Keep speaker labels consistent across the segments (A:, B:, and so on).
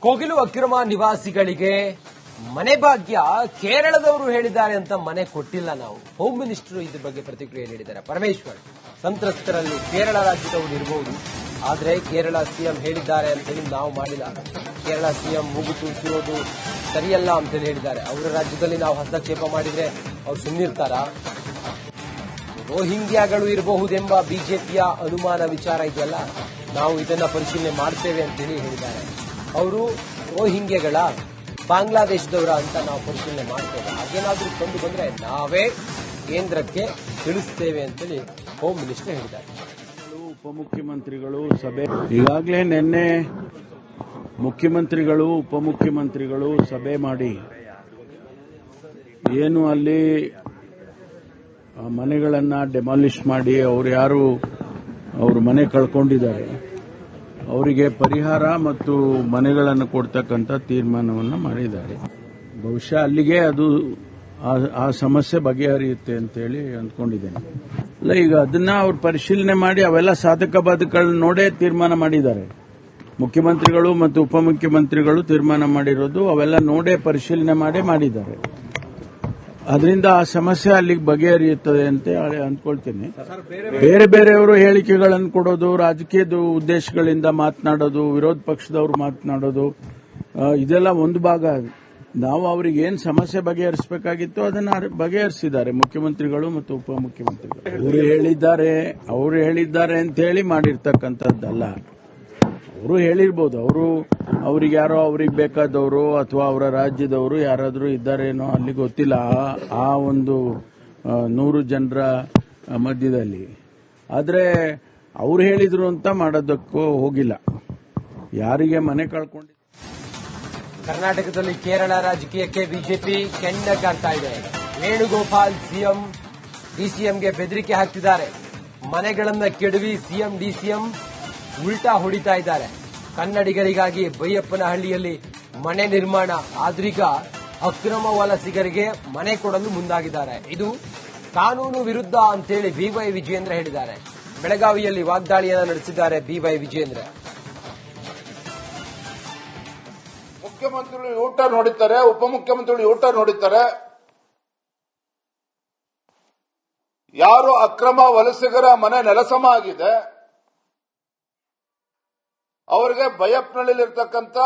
A: ಕೋಗಿಲು ಅಕ್ರಮ ನಿವಾಸಿಗಳಿಗೆ ಮನೆ ಭಾಗ್ಯ ಕೇರಳದವರು ಹೇಳಿದ್ದಾರೆ ಅಂತ ಮನೆ ಕೊಟ್ಟಿಲ್ಲ ನಾವು. ಹೋಮ್ ಮಿನಿಸ್ಟರ್ ಇದ್ರ ಬಗ್ಗೆ ಪ್ರತಿಕ್ರಿಯೆ ನೀಡಿದ್ದಾರೆ. ಪರಮೇಶ್ವರ್, ಸಂತ್ರಸ್ತರಲ್ಲಿ ಕೇರಳ ರಾಜ್ಯದವರು ಇರಬಹುದು, ಆದರೆ ಕೇರಳ ಸಿಎಂ ಹೇಳಿದ್ದಾರೆ ಅಂತ ಹೇಳಿ ನಾವು ಮಾಡಿಲ್ಲ. ಕೇರಳ ಸಿಎಂ ಮೂಗು ತೂರಿಸಿರೋದು ಸರಿಯಲ್ಲ ಅಂತೇಳಿ ಹೇಳಿದ್ದಾರೆ. ಅವರ ರಾಜ್ಯದಲ್ಲಿ ನಾವು ಹಸ್ತಕ್ಷೇಪ ಮಾಡಿದ್ರೆ ಅವ್ರು ಸುಮ್ಮನಿರ್ತಾರಾ? ರೋಹಿಂಗ್ಯಾಗಳು ಇರಬಹುದೆಂಬ ಬಿಜೆಪಿಯ ಅನುಮಾನ ವಿಚಾರ ಇದೆಯಲ್ಲ, ನಾವು ಇದನ್ನ ಪರಿಶೀಲನೆ ಮಾಡ್ತೇವೆ ಅಂತೇಳಿ ಹೇಳಿದ್ದಾರೆ. ಅವರು ರೋಹಿಂಗ್ಯಗಳ ಬಾಂಗ್ಲಾದೇಶದವರ ಅಂತ ನಾವು ಪರಿಶೀಲನೆ ಮಾಡ್ತೇವೆ. ಹಾಗೇನಾದ್ರೂ ಕಂಡು ಬಂದ್ರೆ ನಾವೇ ಕೇಂದ್ರಕ್ಕೆ ತಿಳಿಸ್ತೇವೆ ಅಂತೇಳಿ ಹೋಮ್ ಮಿನಿಸ್ಟರ್ ಹೇಳಿದ್ದಾರೆ.
B: ಉಪಮುಖ್ಯಮಂತ್ರಿಗಳು ಸಭೆ ಈಗಾಗಲೇ ನಿನ್ನೆ ಮುಖ್ಯಮಂತ್ರಿಗಳು ಉಪಮುಖ್ಯಮಂತ್ರಿಗಳು ಸಭೆ ಮಾಡಿ ಏನು ಅಲ್ಲಿ ಮನೆಗಳನ್ನು ಡೆಮಾಲಿಷ್ ಮಾಡಿ ಅವ್ರು ಯಾರು ಅವರು ಮನೆ ಕಳ್ಕೊಂಡಿದ್ದಾರೆ ಅವರಿಗೆ ಪರಿಹಾರ ಮತ್ತು ಮನೆಗಳನ್ನು ಕೊಡ್ತಕ್ಕಂಥ ತೀರ್ಮಾನವನ್ನು ಮಾಡಿದ್ದಾರೆ. ಬಹುಶಃ ಅಲ್ಲಿಗೆ ಅದು ಆ ಸಮಸ್ಯೆ ಬಗೆಹರಿಯುತ್ತೆ ಅಂತೇಳಿ ಅಂದ್ಕೊಂಡಿದ್ದೇನೆ. ಅಲ್ಲ, ಈಗ ಅದನ್ನ ಅವ್ರು ಪರಿಶೀಲನೆ ಮಾಡಿ ಅವೆಲ್ಲ ಸಾಧಕ ಬಾಧಕಗಳನ್ನ ನೋಡೇ ತೀರ್ಮಾನ ಮಾಡಿದ್ದಾರೆ. ಮುಖ್ಯಮಂತ್ರಿಗಳು ಮತ್ತು ಉಪಮುಖ್ಯಮಂತ್ರಿಗಳು ತೀರ್ಮಾನ ಮಾಡಿರೋದು ಅವೆಲ್ಲ ನೋಡೇ ಪರಿಶೀಲನೆ ಮಾಡೇ ಮಾಡಿದ್ದಾರೆ. ಅದರಿಂದ ಆ ಸಮಸ್ಯೆ ಅಲ್ಲಿಗೆ ಬಗೆಹರಿಯುತ್ತದೆ ಅಂತ ಅಂದ್ಕೊಳ್ತೇನೆ. ಬೇರೆ ಬೇರೆಯವರು ಹೇಳಿಕೆಗಳನ್ನು ಕೊಡೋದು, ರಾಜಕೀಯದ ಉದ್ದೇಶಗಳಿಂದ ಮಾತನಾಡೋದು, ವಿರೋಧ ಪಕ್ಷದವರು ಮಾತನಾಡೋದು, ಇದೆಲ್ಲ ಒಂದು ಭಾಗ. ನಾವು ಅವ್ರಿಗೆ ಏನ್ ಸಮಸ್ಯೆ ಬಗೆಹರಿಸಬೇಕಾಗಿತ್ತು ಅದನ್ನ ಬಗೆಹರಿಸಿದ್ದಾರೆ ಮುಖ್ಯಮಂತ್ರಿಗಳು ಮತ್ತು ಉಪಮುಖ್ಯಮಂತ್ರಿಗಳು. ಅವರು ಹೇಳಿದ್ದಾರೆ ಅಂತ ಹೇಳಿ ಮಾಡಿರ್ತಕ್ಕಂಥದ್ದಲ್ಲ. ಅವರು ಹೇಳಿರ್ಬೋದು, ಅವ್ರಿಗೆ ಯಾರೋ ಅವ್ರಿಗೆ ಬೇಕಾದವರು ಅಥವಾ ಅವರ ರಾಜ್ಯದವರು ಯಾರಾದರೂ ಇದ್ದಾರೇನೋ ಅಲ್ಲಿ ಗೊತ್ತಿಲ್ಲ. ಆ ಒಂದು 100 ಜನರ ಮಧ್ಯದಲ್ಲಿ ಆದರೆ ಅವ್ರು ಹೇಳಿದ್ರು ಅಂತ ಮಾಡೋದಕ್ಕೂ ಹೋಗಿಲ್ಲ. ಯಾರಿಗೆ ಮನೆ ಕಳ್ಕೊಂಡು
A: ಕರ್ನಾಟಕದಲ್ಲಿ ಕೇರಳ ರಾಜಕೀಯಕ್ಕೆ ಬಿಜೆಪಿ ಕೆಂಡ ಕಾಡ್ತಾ ಇದೆ. ವೇಣುಗೋಪಾಲ್ ಸಿಎಂ ಡಿಸಿಎಂಗೆ ಬೆದರಿಕೆ ಹಾಕ್ತಿದ್ದಾರೆ. ಮನೆಗಳನ್ನ ಕೆಡವಿ ಸಿಎಂ ಡಿಸಿಎಂ ಉಲ್ಟಾ ಹೊಡಿತಾ ಇದ್ದಾರೆ. ಕನ್ನಡಿಗರಿಗಾಗಿ ಬೈಯಪ್ಪನಹಳ್ಳಿಯಲ್ಲಿ ಮನೆ ನಿರ್ಮಾಣ ಆದ್ರೀಗ ಅಕ್ರಮ ವಲಸಿಗರಿಗೆ ಮನೆ ಕೊಡಲು ಮುಂದಾಗಿದ್ದಾರೆ. ಇದು ಕಾನೂನು ವಿರುದ್ಧ ಅಂತೇಳಿ ಬಿವೈ ವಿಜಯೇಂದ್ರ ಹೇಳಿದ್ದಾರೆ. ಬೆಳಗಾವಿಯಲ್ಲಿ ವಾಗ್ದಾಳಿಯನ್ನು ನಡೆಸಿದ್ದಾರೆ ಬಿವೈ ವಿಜಯೇಂದ್ರ.
C: ಮುಖ್ಯಮಂತ್ರಿಗಳು ಊಟ ನೋಡುತ್ತಾರೆ, ಉಪಮುಖ್ಯಮಂತ್ರಿಗಳು ಊಟ ನೋಡುತ್ತಾರೆ. ಯಾರು ಅಕ್ರಮ ವಲಸಿಗರ ಮನೆ ನೆಲಸಮ ಆಗಿದೆ ಅವರಿಗೆ ಬೈಯಪ್ಪನಹಳ್ಳಿಯಲ್ಲಿರ್ತಕ್ಕಂಥ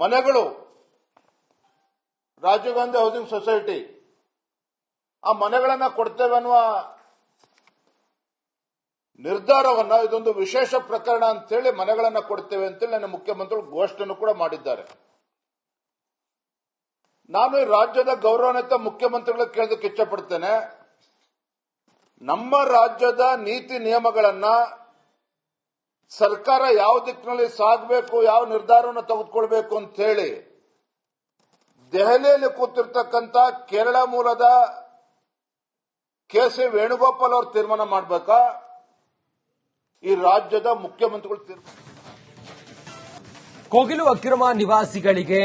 C: ಮನೆಗಳು, ರಾಜೀವ್ ಗಾಂಧಿ ಹೌಸಿಂಗ್ ಸೊಸೈಟಿ ಆ ಮನೆಗಳನ್ನ ಕೊಡ್ತೇವೆ ಅನ್ನುವ ನಿರ್ಧಾರವನ್ನ, ಇದೊಂದು ವಿಶೇಷ ಪ್ರಕರಣ ಅಂತೇಳಿ ಮನೆಗಳನ್ನ ಕೊಡ್ತೇವೆ ಅಂತೇಳಿ ನನ್ನ ಮುಖ್ಯಮಂತ್ರಿಗಳು ಘೋಷಣೆಯನ್ನು ಕೂಡ ಮಾಡಿದ್ದಾರೆ. ನಾನು ಈ ರಾಜ್ಯದ ಗೌರವಾನ್ವಿತ ಮುಖ್ಯಮಂತ್ರಿಗಳಿಗೆ ಕೇಳೋದಕ್ಕೆ ಇಚ್ಛಪಡ್ತೇನೆ. ನಮ್ಮ ರಾಜ್ಯದ ನೀತಿ ನಿಯಮಗಳನ್ನ ಸರ್ಕಾರ ಯಾವ ದಿಕ್ಕಿನಲ್ಲಿ ಸಾಗಬೇಕು, ಯಾವ ನಿರ್ಧಾರವನ್ನು ತೆಗೆದುಕೊಳ್ಬೇಕು ಅಂತ ಹೇಳಿ ದೆಹಲಿಯಲ್ಲಿ ಕೂತಿರ್ತಕ್ಕಂಥ ಕೇರಳ ಮೂಲದ ಕೆ.ಸಿ. ವೇಣುಗೋಪಾಲ್ ಅವರು ತೀರ್ಮಾನ ಮಾಡಬೇಕಾ, ಈ ರಾಜ್ಯದ ಮುಖ್ಯಮಂತ್ರಿಗಳು?
A: ಕೋಗಿಲು ಅಕ್ರಮ ನಿವಾಸಿಗಳಿಗೆ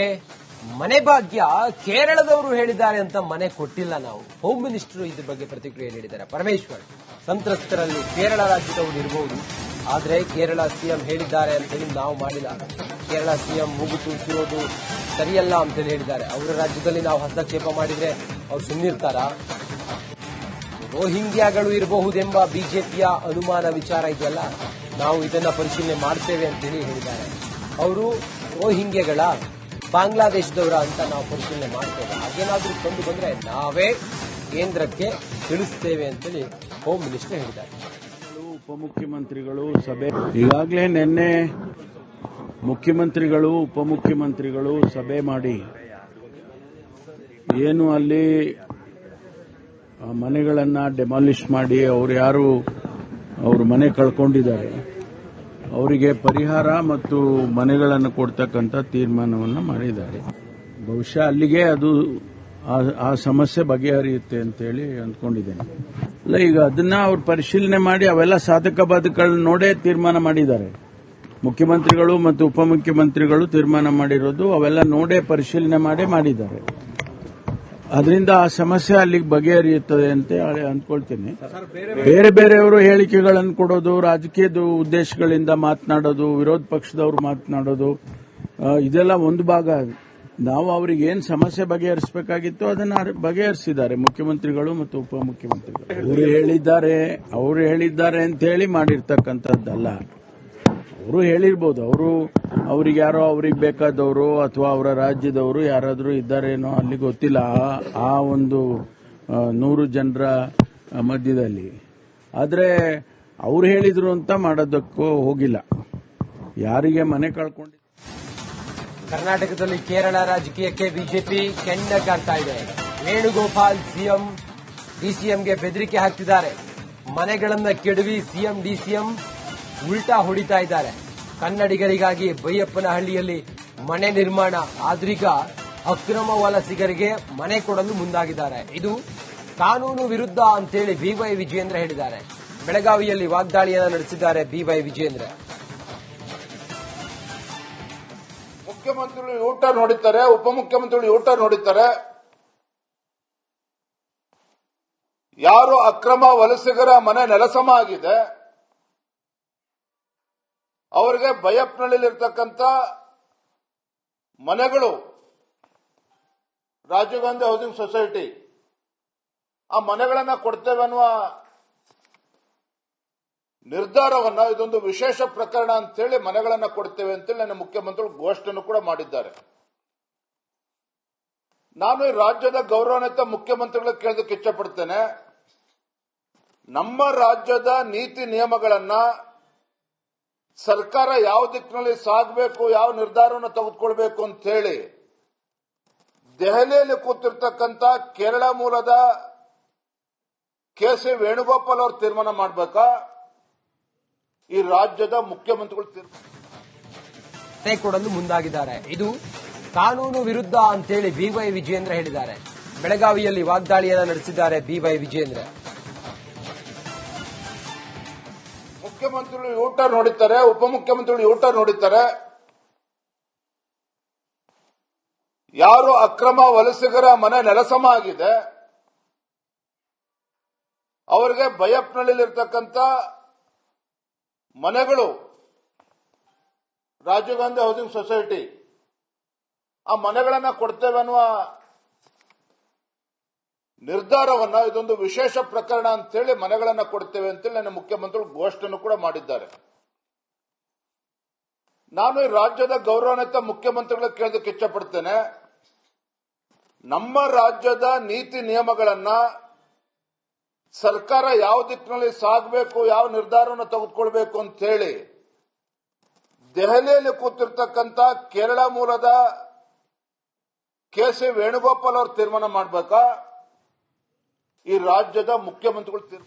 A: ಮನೆ ಭಾಗ್ಯ ಕೇರಳದವರು ಹೇಳಿದ್ದಾರೆ ಅಂತ ಮನೆ ಕೊಟ್ಟಿಲ್ಲ ನಾವು. ಹೋಮ್ ಮಿನಿಸ್ಟರ್ ಇದ್ರ ಬಗ್ಗೆ ಪ್ರತಿಕ್ರಿಯೆ ನೀಡಿದ್ದಾರೆ. ಪರಮೇಶ್ವರ್, ಸಂತ್ರಸ್ತರಲ್ಲಿ ಕೇರಳ ರಾಜ್ಯದವರು ಇರಬಹುದು, ಆದರೆ ಕೇರಳ ಸಿಎಂ ಹೇಳಿದ್ದಾರೆ ಅಂತ ಹೇಳಿ ನಾವು ಮಾಡಿಲ್ಲ. ಕೇರಳ ಸಿಎಂ ಮೂಗು ತೂರಿಸಿರೋದು ಸರಿಯಲ್ಲ ಅಂತೇಳಿ ಹೇಳಿದ್ದಾರೆ. ಅವರ ರಾಜ್ಯದಲ್ಲಿ ನಾವು ಹಸ್ತಕ್ಷೇಪ ಮಾಡಿದ್ರೆ ಅವ್ರು ಸುಮ್ಮನಿರ್ತಾರಾ? ರೋಹಿಂಗ್ಯಾಗಳು ಇರಬಹುದೆಂಬ ಬಿಜೆಪಿಯ ಅನುಮಾನ ವಿಚಾರ ಇದೆಯಲ್ಲ, ನಾವು ಇದನ್ನ ಪರಿಶೀಲನೆ ಮಾಡ್ತೇವೆ ಅಂತೇಳಿ ಹೇಳಿದ್ದಾರೆ. ಅವರು ರೋಹಿಂಗ್ಯಗಳ ಬಾಂಗ್ಲಾದೇಶದವರ ಅಂತ ನಾವು ಪರಿಶೀಲನೆ ಮಾಡ್ತೇವೆ. ಹಾಗೇನಾದ್ರೂ ಕಂಡು ಬಂದ್ರೆ ನಾವೇ ಕೇಂದ್ರಕ್ಕೆ ತಿಳಿಸ್ತೇವೆ ಅಂತೇಳಿ ಹೋಮ್ ಮಿನಿಸ್ಟರ್ ಹೇಳಿದ್ದಾರೆ.
B: ಉಪಮುಖ್ಯಮಂತ್ರಿಗಳು ಸಭೆ ಈಗಾಗಲೇ ನಿನ್ನೆ ಮುಖ್ಯಮಂತ್ರಿಗಳು ಉಪಮುಖ್ಯಮಂತ್ರಿಗಳು ಸಭೆ ಮಾಡಿ ಏನು ಅಲ್ಲಿ ಮನೆಗಳನ್ನು ಡೆಮಾಲಿಷ್ ಮಾಡಿ ಅವ್ರು ಯಾರು ಅವರು ಮನೆ ಕಳ್ಕೊಂಡಿದ್ದಾರೆ ಅವರಿಗೆ ಪರಿಹಾರ ಮತ್ತು ಮನೆಗಳನ್ನು ಕೊಡ್ತಕ್ಕಂಥ ತೀರ್ಮಾನವನ್ನು ಮಾಡಿದ್ದಾರೆ. ಬಹುಶಃ ಅಲ್ಲಿಗೆ ಅದು ಆ ಸಮಸ್ಯೆ ಬಗೆಹರಿಯುತ್ತೆ ಅಂತೇಳಿ ಅಂದ್ಕೊಂಡಿದ್ದೇನೆ. ಅಲ್ಲ, ಈಗ ಅದನ್ನ ಅವ್ರು ಪರಿಶೀಲನೆ ಮಾಡಿ ಅವೆಲ್ಲ ಸಾಧಕ ಬಾಧಕಗಳನ್ನ ನೋಡೇ ತೀರ್ಮಾನ ಮಾಡಿದ್ದಾರೆ. ಮುಖ್ಯಮಂತ್ರಿಗಳು ಮತ್ತು ಉಪಮುಖ್ಯಮಂತ್ರಿಗಳು ತೀರ್ಮಾನ ಮಾಡಿರೋದು ಅವೆಲ್ಲ ನೋಡೇ ಪರಿಶೀಲನೆ ಮಾಡೇ ಮಾಡಿದ್ದಾರೆ. ಅದರಿಂದ ಆ ಸಮಸ್ಯೆ ಅಲ್ಲಿಗೆ ಬಗೆಹರಿಯುತ್ತದೆ ಅಂತ ಅಂದ್ಕೊಳ್ತೇನೆ. ಬೇರೆ ಬೇರೆಯವರು ಹೇಳಿಕೆಗಳನ್ನು ಕೊಡೋದು, ರಾಜಕೀಯದ ಉದ್ದೇಶಗಳಿಂದ ಮಾತನಾಡೋದು, ವಿರೋಧ ಪಕ್ಷದವರು ಮಾತನಾಡೋದು, ಇದೆಲ್ಲ ಒಂದು ಭಾಗ. ನಾವು ಅವರಿಗೆ ಏನು ಸಮಸ್ಯೆ ಬಗೆಹರಿಸಬೇಕಾಗಿತ್ತು ಅದನ್ನ ಬಗೆಹರಿಸಿದ್ದಾರೆ ಮುಖ್ಯಮಂತ್ರಿಗಳು ಮತ್ತು ಉಪಮುಖ್ಯಮಂತ್ರಿಗಳು. ಅವರು ಹೇಳಿದ್ದಾರೆ ಅಂತ ಹೇಳಿ ಮಾಡಿರ್ತಕ್ಕಂಥದ್ದಲ್ಲ. ಅವರು ಹೇಳಿರ್ಬೋದು, ಅವ್ರಿಗೆ ಯಾರೋ ಅವ್ರಿಗೆ ಬೇಕಾದವರು ಅಥವಾ ಅವರ ರಾಜ್ಯದವರು ಯಾರಾದರೂ ಇದ್ದಾರೇನೋ ಅಲ್ಲಿ ಗೊತ್ತಿಲ್ಲ ಆ ಒಂದು 100 ಜನರ ಮಧ್ಯದಲ್ಲಿ. ಆದರೆ ಅವ್ರು ಹೇಳಿದ್ರು ಅಂತ ಮಾಡೋದಕ್ಕೂ ಹೋಗಿಲ್ಲ. ಯಾರಿಗೆ ಮನೆ ಕಳ್ಕೊಂಡು
A: ಕರ್ನಾಟಕದಲ್ಲಿ ಕೇರಳ ರಾಜಕೀಯಕ್ಕೆ ಬಿಜೆಪಿ ಕೆಂಡ ಕಾಡ್ತಾ ಇದೆ. ವೇಣುಗೋಪಾಲ್ ಸಿಎಂ ಡಿಸಿಎಂಗೆ ಬೆದರಿಕೆ ಹಾಕ್ತಿದ್ದಾರೆ. ಮನೆಗಳನ್ನ ಕೆಡವಿ ಸಿಎಂ ಡಿಸಿಎಂ ಉಲ್ಟಾ ಹೊಡಿತಾ ಇದ್ದಾರೆ. ಕನ್ನಡಿಗರಿಗಾಗಿ ಬೈಯಪ್ಪನಹಳ್ಳಿಯಲ್ಲಿ ಮನೆ ನಿರ್ಮಾಣ ಆದ್ರೀಗ ಅಕ್ರಮ ವಲಸಿಗರಿಗೆ ಮನೆ ಕೊಡಲು ಮುಂದಾಗಿದ್ದಾರೆ. ಇದು ಕಾನೂನು ವಿರುದ್ಧ ಅಂತೇಳಿ ಬಿವೈ ವಿಜಯೇಂದ್ರ ಹೇಳಿದ್ದಾರೆ. ಬೆಳಗಾವಿಯಲ್ಲಿ ವಾಗ್ದಾಳಿಯನ್ನು ನಡೆಸಿದ್ದಾರೆ ಬಿವೈ ವಿಜಯೇಂದ್ರ.
C: ಮುಖ್ಯಮಂತ್ರಿಗಳು ಯೂಟರ್ನ್ ಹೊಡಿತಾರೆ, ಉಪಮುಖ್ಯಮಂತ್ರಿಗಳು ಯೂಟರ್ನ್ ಹೊಡಿತಾರೆ. ಯಾರು ಅಕ್ರಮ ವಲಸಿಗರ ಮನೆ ನೆಲಸಮ ಆಗಿದೆ ಅವರಿಗೆ ಬೈಯಪ್ಪನಹಳ್ಳಿಯಲ್ಲಿರ್ತಕ್ಕಂಥ ಮನೆಗಳು ರಾಜೀವ್ ಗಾಂಧಿ ಹೌಸಿಂಗ್ ಸೊಸೈಟಿ ಆ ಮನೆಗಳನ್ನ ಕೊಡ್ತೇವೆ ಅನ್ನುವ ನಿರ್ಧಾರವನ್ನ, ಇದೊಂದು ವಿಶೇಷ ಪ್ರಕರಣ ಅಂತೇಳಿ ಮನೆಗಳನ್ನ ಕೊಡ್ತೇವೆ ಅಂತೇಳಿ ನನ್ನ ಮುಖ್ಯಮಂತ್ರಿಗಳು ಘೋಷಣೆಯನ್ನು ಕೂಡ ಮಾಡಿದ್ದಾರೆ. ನಾನು ಈ ರಾಜ್ಯದ ಗೌರವಾನ್ವಿತ ಮುಖ್ಯಮಂತ್ರಿಗಳಿಗೆ ಕೇಳೋದಕ್ಕೆ ಇಚ್ಛಪಡ್ತೇನೆ. ನಮ್ಮ ರಾಜ್ಯದ ನೀತಿ ನಿಯಮಗಳನ್ನ ಸರ್ಕಾರ ಯಾವ ದಿಕ್ಕಿನಲ್ಲಿ ಸಾಗಬೇಕು, ಯಾವ ನಿರ್ಧಾರವನ್ನು ತೆಗೆದುಕೊಳ್ಬೇಕು ಅಂತ ಹೇಳಿ ದೆಹಲಿಯಲ್ಲಿ ಕೂತಿರ್ತಕ್ಕಂಥ ಕೇರಳ ಮೂಲದ ಕೆ.ಸಿ. ವೇಣುಗೋಪಾಲ್ ಅವರು ತೀರ್ಮಾನ ಮಾಡಬೇಕಾ, ಈ ರಾಜ್ಯದ ಮುಖ್ಯಮಂತ್ರಿಗಳು
A: ಮನೆ ಕೊಡಲು ಮುಂದಾಗಿದ್ದಾರೆ. ಇದು ಕಾನೂನು ವಿರುದ್ಧ ಅಂತೇಳಿ ಬಿವೈ ವಿಜಯೇಂದ್ರ ಹೇಳಿದ್ದಾರೆ. ಬೆಳಗಾವಿಯಲ್ಲಿ ವಾಗ್ದಾಳಿಯನ್ನು ನಡೆಸಿದ್ದಾರೆ ಬಿವೈ ವಿಜಯೇಂದ್ರ.
C: ಮುಖ್ಯಮಂತ್ರಿಗಳು ಯೂಟರ್ನ್ ಹೊಡಿತಾರೆ, ಉಪಮುಖ್ಯಮಂತ್ರಿಗಳು ಯೂಟರ್ನ್ ಹೊಡಿತಾರೆ. ಯಾರು ಅಕ್ರಮ ವಲಸಿಗರ ಮನೆ ನೆಲಸಮ ಆಗಿದೆ ಅವರಿಗೆ ಬೈಯಪ್ಪನಹಳ್ಳಿಯಲ್ಲಿರ್ತಕ್ಕಂಥ ಮನೆಗಳು ರಾಜೀವ್ ಗಾಂಧಿ ಹೌಸಿಂಗ್ ಸೊಸೈಟಿ ಆ ಮನೆಗಳನ್ನ ಕೊಡ್ತೇವೆ ಅನ್ನುವ ನಿರ್ಧಾರವನ್ನ, ಇದೊಂದು ವಿಶೇಷ ಪ್ರಕರಣ ಅಂತೇಳಿ ಮನೆಗಳನ್ನ ಕೊಡ್ತೇವೆ ಅಂತೇಳಿ ನನ್ನ ಮುಖ್ಯಮಂತ್ರಿಗಳು ಘೋಷಣೆಯನ್ನು ಕೂಡ ಮಾಡಿದ್ದಾರೆ. ನಾನು ಈ ರಾಜ್ಯದ ಗೌರವಾನ್ವಿತ ಮುಖ್ಯಮಂತ್ರಿಗಳಿಗೆ ಕೇಳೋದಕ್ಕೆ ಇಚ್ಛಪಡ್ತೇನೆ. ನಮ್ಮ ರಾಜ್ಯದ ನೀತಿ ನಿಯಮಗಳನ್ನ ಸರ್ಕಾರ ಯಾವ ದಿಕ್ಕಿನಲ್ಲಿ ಸಾಗಬೇಕು, ಯಾವ ನಿರ್ಧಾರವನ್ನು ತೆಗೆದುಕೊಳ್ಬೇಕು ಅಂತ ಹೇಳಿ ದೆಹಲಿಯಲ್ಲಿ ಕೂತಿರ್ತಕ್ಕಂಥ ಕೇರಳ ಮೂಲದ ಕೆ.ಸಿ. ವೇಣುಗೋಪಾಲ್ ಅವರು ತೀರ್ಮಾನ ಮಾಡಬೇಕಾ, ಈ ರಾಜ್ಯದ ಮುಖ್ಯಮಂತ್ರಿಗಳು